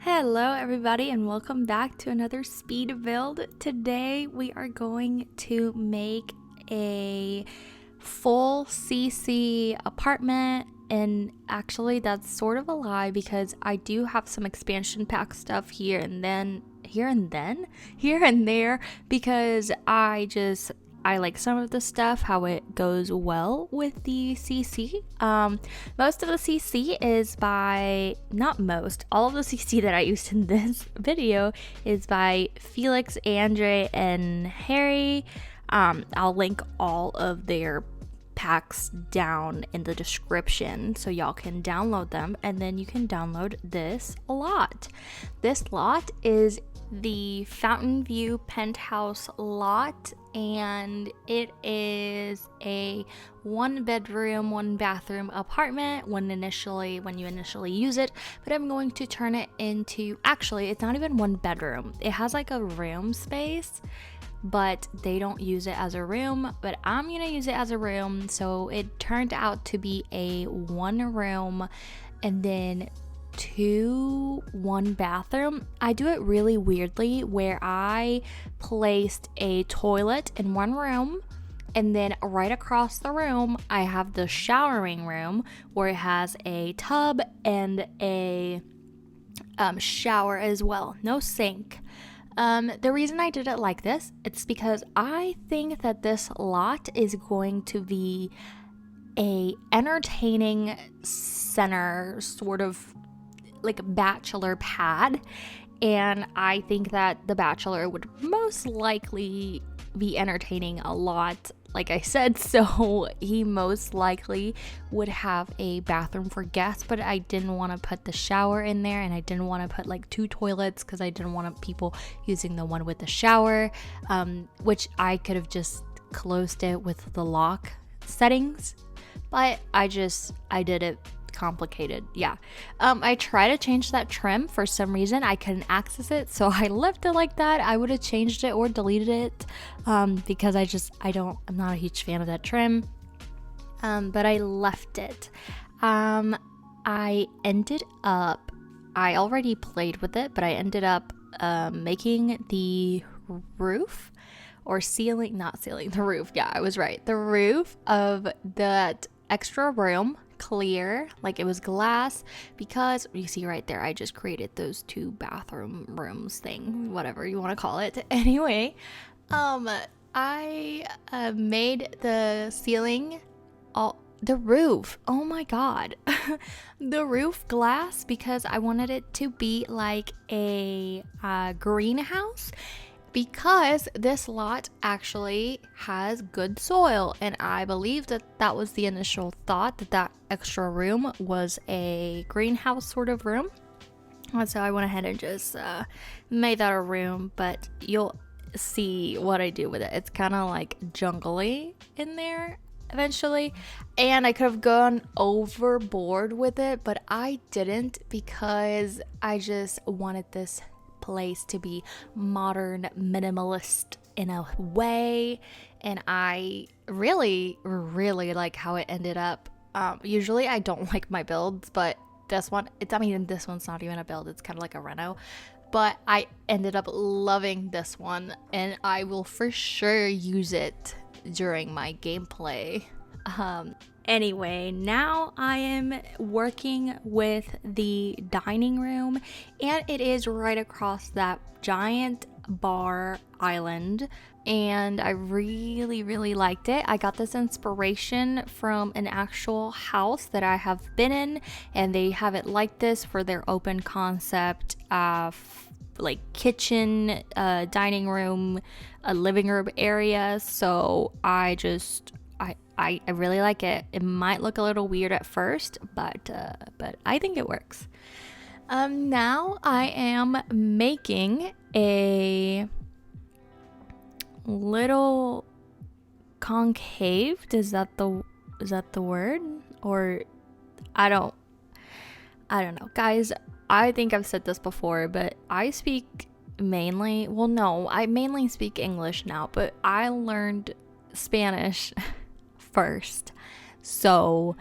Hello everybody and welcome back to another speed build. Today we are going to make a full CC apartment, and actually that's sort of a lie because I do have some expansion pack stuff here and there because I like some of the stuff, how it goes well with the CC. Most of the CC is all of the CC that I used in this video is by Felixandre and Harrie. I'll link all of their packs down in the description so y'all can download them, and then you can download this lot. This lot is the Fountainview Penthouse lot, and it is a 1-bedroom, 1-bathroom apartment when you initially use it, but I'm going to turn it into, actually it's not even 1 bedroom, it has like a room space, but they don't use it as a room, but I'm gonna use it as a room. So it turned out to be a 1 room and then 2 1-bathroom. I do it really weirdly where I placed a toilet in 1 room, and then right across the room I have the showering room where it has a tub and a shower as well, no sink. The reason I did it like this, it's because I think that this lot is going to be a entertaining center, sort of like a bachelor pad, and I think that the bachelor would most likely be entertaining a lot, like I said, so he most likely would have a bathroom for guests, but I didn't want to put the shower in there, and I didn't want to put like 2 toilets because I didn't want people using the one with the shower, which I could have just closed it with the lock settings, but I did it complicated. I tried to change that trim. For some reason I couldn't access it, so I left it like that. I would have changed it or deleted it because I'm not a huge fan of that trim, but I left it. I already played with it, but I ended up making the roof or ceiling, not ceiling, the roof. Yeah, I was right. The roof of that extra room clear, like it was glass, because you see right there I just created those 2 bathroom rooms thing, whatever you want to call it. Anyway, I made the ceiling the roof, oh my god, the roof glass because I wanted it to be like a greenhouse, because this lot actually has good soil, and I believe that was the initial thought, that extra room was a greenhouse sort of room. And so I went ahead and just made that a room, but you'll see what I do with it. It's kind of like jungly in there eventually, and I could have gone overboard with it, but I didn't because I just wanted this place to be modern, minimalist in a way, and I really like how it ended up. Usually I don't like my builds, but this one's not even a build, it's kind of like a reno, but I ended up loving this one, and I will for sure use it during my gameplay. Anyway, now I am working with the dining room, and it is right across that giant bar island, and I really liked it. I got this inspiration from an actual house that I have been in, and they have it like this for their open concept like kitchen, dining room, a living room area. So I really like it. It might look a little weird at first, but I think it works. Now I am making a little concave. Is that the word? Or I don't know, guys. I think I've said this before, but I mainly speak English now, but I learned Spanish first. So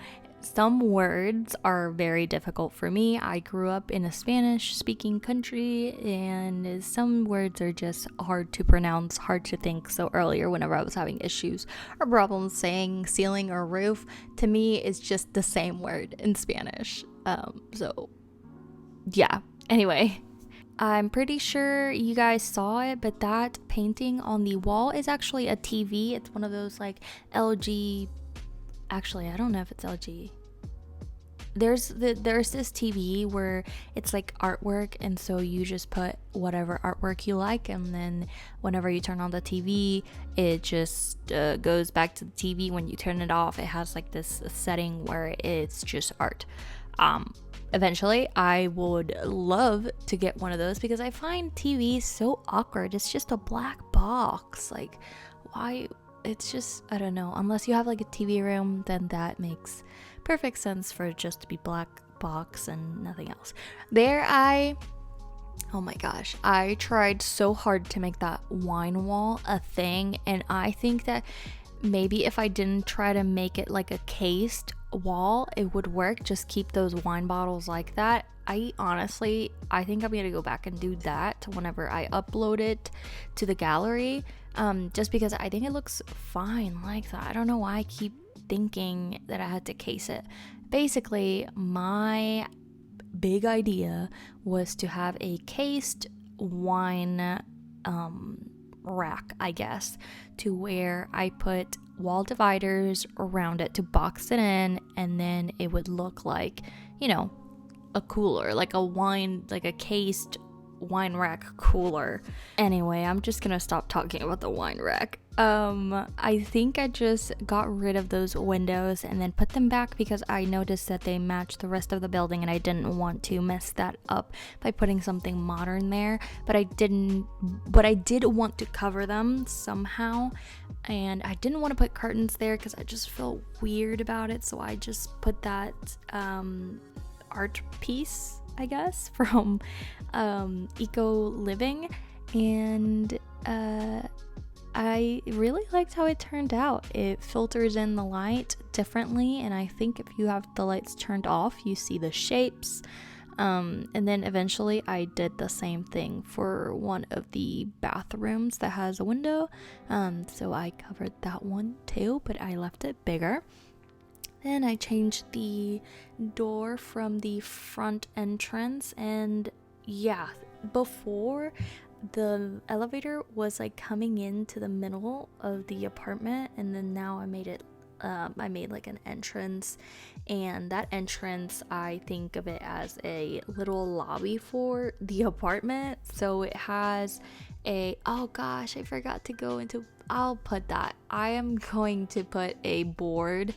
some words are very difficult for me. I grew up in a Spanish speaking country, and some words are just hard to pronounce, hard to think. So earlier, whenever I was having issues or problems saying ceiling or roof, to me it's just the same word in Spanish. So yeah, anyway, I'm pretty sure you guys saw it, but that painting on the wall is actually a TV. It's one of those like LG. Actually, I don't know if it's LG. There's this TV where it's like artwork, and so you just put whatever artwork you like, and then whenever you turn on the TV, it just goes back to the TV. When you turn it off, it has like this setting where it's just art. Eventually, I would love to get one of those because I find TVs so awkward. It's just a black box. Like, why? It's just, I don't know. Unless you have like a TV room, then that makes perfect sense for it just to be black box and nothing else. Oh my gosh, I tried so hard to make that wine wall a thing, and I think that maybe if I didn't try to make it like a cased wall, it would work. Just keep those wine bottles like that. I think I'm gonna go back and do that whenever I upload it to the gallery, just because I think it looks fine like that. I don't know why I keep thinking that I had to case it. Basically, my big idea was to have a cased wine rack, I guess, to where I put wall dividers around it to box it in, and then it would look like, you know, a cooler, like a cased wine rack cooler. Anyway, I'm just gonna stop talking about the wine rack. I think I just got rid of those windows and then put them back because I noticed that they matched the rest of the building, and I didn't want to mess that up by putting something modern there. But I did want to cover them somehow, and I didn't want to put curtains there because I just felt weird about it. So I just put that art piece, I guess, from Eco Living, and I really liked how it turned out. It filters in the light differently, and I think if you have the lights turned off, you see the shapes. And then eventually I did the same thing for one of the bathrooms that has a window, so I covered that one too, but I left it bigger. Then I changed the door from the front entrance, and yeah, before the elevator was like coming into the middle of the apartment, and then now I made like an entrance, and that entrance, I think of it as a little lobby for the apartment. So it has oh gosh, I forgot to go into, I'll put that. I am going to put a board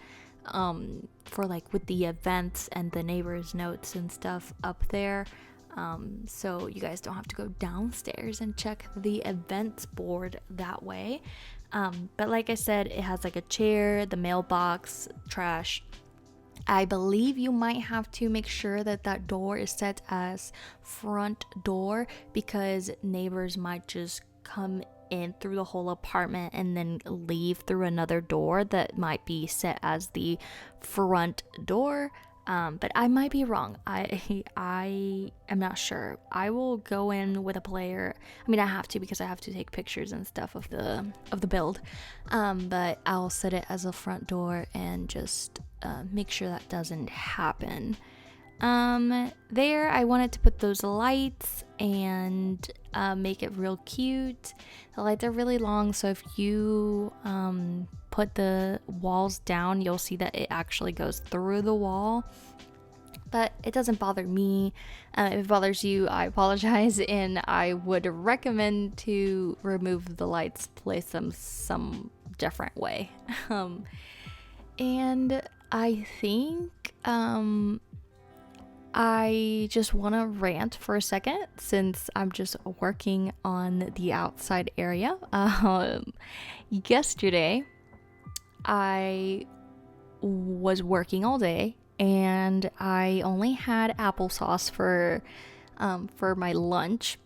for like with the events and the neighbors notes and stuff up there, so you guys don't have to go downstairs and check the events board that way. But like I said, it has like a chair, the mailbox, trash. I believe you might have to make sure that that door is set as front door, because neighbors might just come in through the whole apartment and then leave through another door that might be set as the front door. But I might be wrong. I am not sure. I will go in with a player. I mean, I have to, because I have to take pictures and stuff of the build. But I'll set it as a front door and just make sure that doesn't happen. There I wanted to put those lights and make it real cute. The lights are really long, so if you put the walls down, you'll see that it actually goes through the wall. But it doesn't bother me. If it bothers you, I apologize, and I would recommend to remove the lights, place them some different way. And I think I just want to rant for a second, since I'm just working on the outside area. Yesterday, I was working all day, and I only had applesauce for my lunch.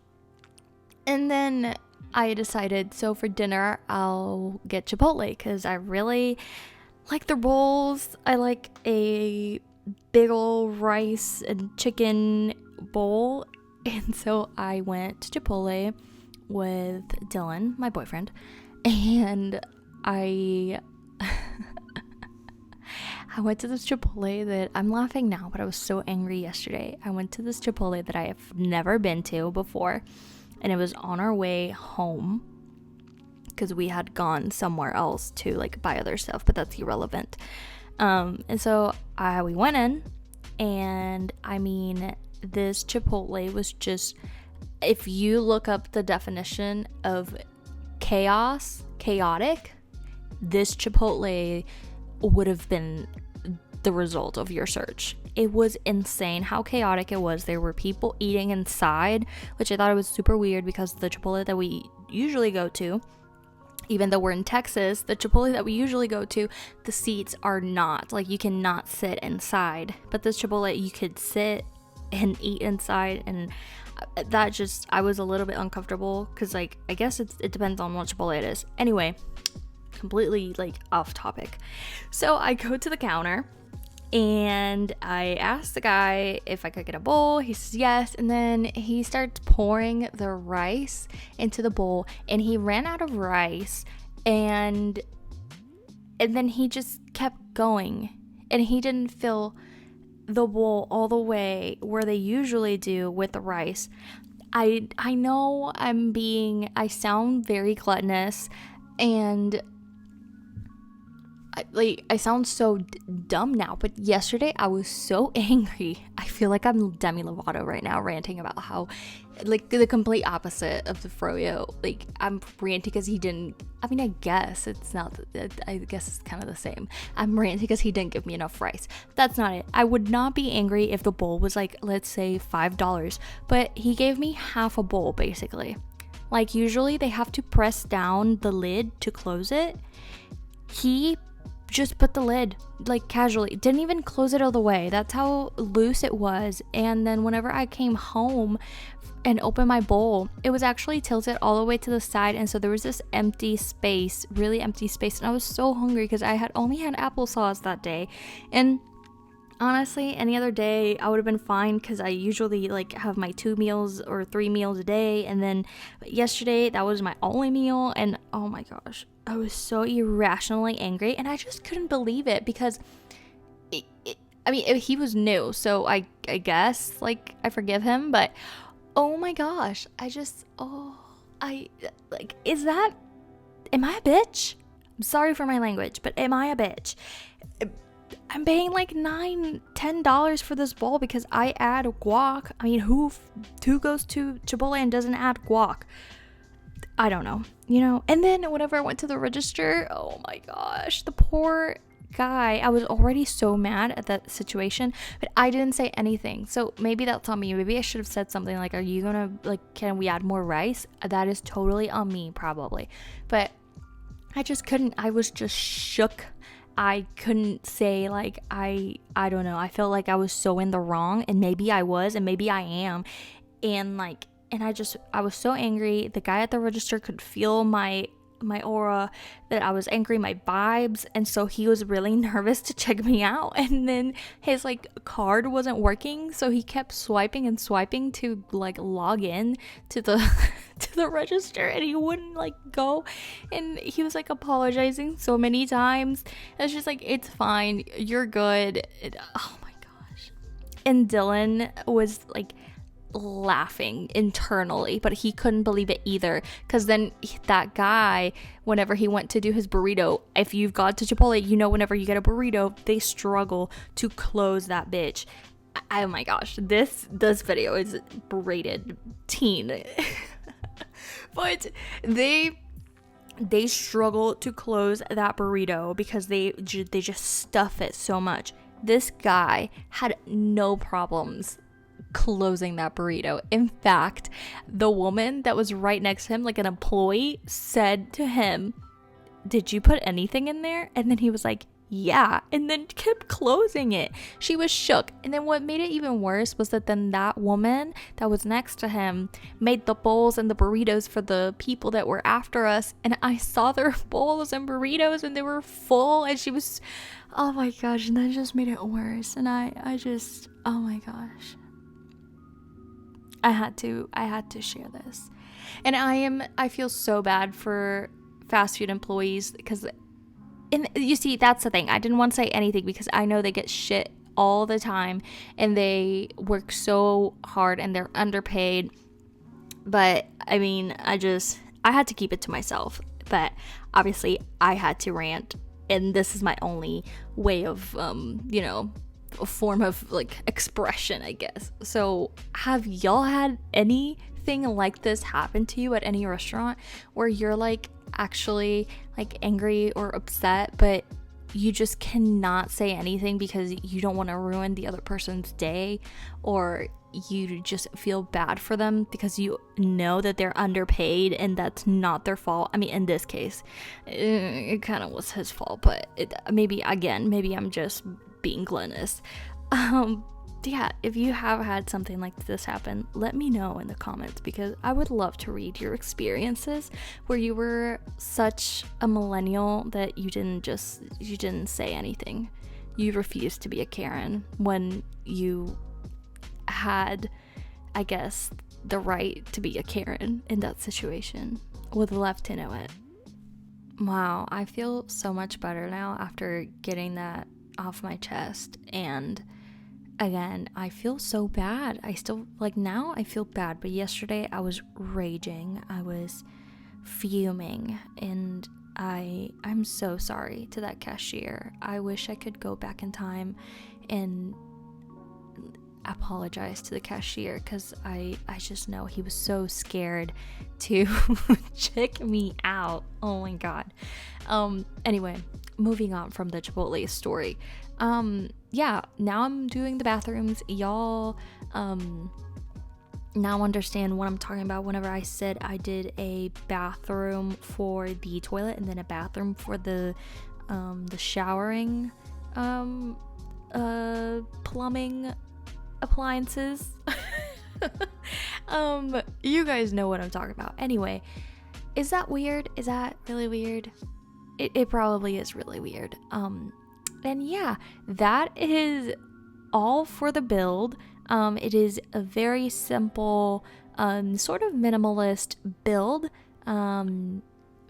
And then I decided, so for dinner, I'll get Chipotle, because I really like their bowls. I like a big old rice and chicken bowl. And so I went to Chipotle with Dylan, my boyfriend, and I went to this Chipotle that I'm laughing now, but I was so angry yesterday. I went to this Chipotle that I have never been to before, and it was on our way home because we had gone somewhere else to like buy other stuff, but that's irrelevant. And so we went in, and I mean, this Chipotle was just, if you look up the definition of chaotic, this Chipotle would have been the result of your search. It was insane how chaotic it was. There were people eating inside, which I thought it was super weird because the Chipotle that we usually go to, even though we're in Texas, the Chipotle that we usually go to, the seats are not, like, you cannot sit inside. But this Chipotle, you could sit and eat inside, and that just, I was a little bit uncomfortable because, like, I guess it depends on what Chipotle it is. Anyway, completely, like, off topic. So I go to the counter, and I asked the guy if I could get a bowl. He says yes, and then he starts pouring the rice into the bowl, and he ran out of rice, and then he just kept going, and he didn't fill the bowl all the way where they usually do with the rice. I know I sound very gluttonous, and I sound so dumb now, but yesterday I was so angry. I feel like I'm Demi Lovato right now, ranting about how, like, the complete opposite of the froyo. Like, I'm ranting because he didn't, I mean, I guess it's not, I guess it's kind of the same. I'm ranting because he didn't give me enough rice. That's not it. I would not be angry if the bowl was like, let's say $5, but he gave me half a bowl, basically. Like, usually they have to press down the lid to close it. He just put the lid, like, casually, didn't even close it all the way. That's how loose it was. And then whenever I came home and opened my bowl, it was actually tilted all the way to the side, and so there was this empty space, really empty space, and I was so hungry because I had only had applesauce that day. And honestly, any other day I would have been fine because I usually, like, have my 2 meals or 3 meals a day, and then yesterday that was my only meal, and oh my gosh, I was so irrationally angry, and I just couldn't believe it because he was new, so I guess, like, I forgive him, but oh my gosh, am I a bitch? I'm sorry for my language, but am I a bitch? I'm paying like $9-10 for this bowl because I add guac. I mean, who goes to Chipotle and doesn't add guac? I don't know, you know. And then whenever I went to the register, oh my gosh, the poor guy, I was already so mad at that situation, but I didn't say anything. So maybe that's on me. Maybe I should have said something like, are you gonna, like, can we add more rice? That is totally on me, probably. But I just couldn't. I was just shook. I couldn't say, like, I don't know. I felt like I was so in the wrong, and maybe I was, and maybe I am. And like, and I was so angry. The guy at the register could feel my aura, that I was angry, my vibes, and so he was really nervous to check me out. And then his, like, card wasn't working, so he kept swiping and swiping to, like, log in to the to the register, and he wouldn't, like, go. And he was, like, apologizing so many times. And it's just like, it's fine, you're good. Oh my gosh. And Dylan was, like, laughing internally, but he couldn't believe it either, because then that guy, whenever he went to do his burrito, if you've got to Chipotle, you know, whenever you get a burrito, they struggle to close that bitch. Oh my gosh, this video is rated teen. But they struggle to close that burrito because they just stuff it so much. This guy had no problems closing that burrito. In fact, the woman that was right next to him, like an employee, said to him, "Did you put anything in there?" And then he was like, yeah, and then kept closing it. She was shook. And then what made it even worse was that then that woman that was next to him made the bowls and the burritos for the people that were after us, and I saw their bowls and burritos and they were full, and she was, oh my gosh, and that just made it worse. And I just, oh my gosh, I had to share this. And I feel so bad for fast food employees, because, and you see, that's the thing, I didn't want to say anything because I know they get shit all the time and they work so hard and they're underpaid. But I mean, I had to keep it to myself. But obviously I had to rant, and this is my only way of a form of like expression, I guess. So have y'all had anything like this happen to you at any restaurant where you're like actually like angry or upset, but you just cannot say anything because you don't want to ruin the other person's day, or you just feel bad for them because you know that they're underpaid and that's not their fault? I mean, in this case, it kind of was his fault, but maybe I'm just being gluttonous. Yeah, if you have had something like this happen, let me know in the comments, because I would love to read your experiences where you were such a millennial that you didn't say anything. You refused to be a Karen when you had, I guess, the right to be a Karen in that situation. Would love to know it. Wow, I feel so much better now after getting that off my chest. And again, I feel so bad. I still, like, now I feel bad, but yesterday I was raging. I was fuming, and I'm so sorry to that cashier. I wish I could go back in time and apologize to the cashier, because I just know he was so scared to check me out. Oh my god. Anyway, moving on from the Chipotle story. Yeah, now I'm doing the bathrooms. Y'all now understand what I'm talking about whenever I said I did a bathroom for the toilet and then a bathroom for the showering plumbing appliances. You guys know what I'm talking about. Anyway, is that weird? Is that really weird? It probably is really weird. And yeah, that is all for the build. It is a very simple, sort of minimalist build.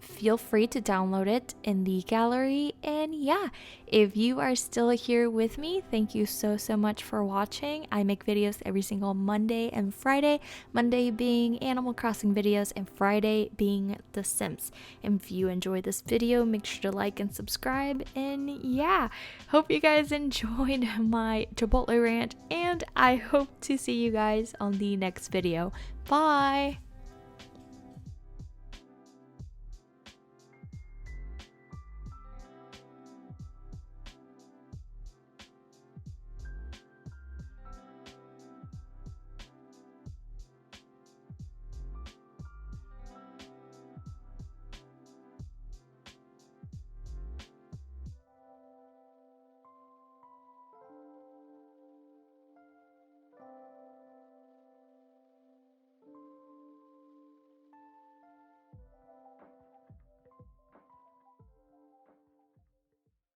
Feel free to download it in the gallery. And yeah, if you are still here with me, thank you so much for watching. I make videos every single Monday and Friday, Monday being Animal Crossing videos and Friday being The Sims. And if you enjoyed this video, make sure to like and subscribe. And yeah, hope you guys enjoyed my Chipotle rant, and I hope to see you guys on the next video. Bye!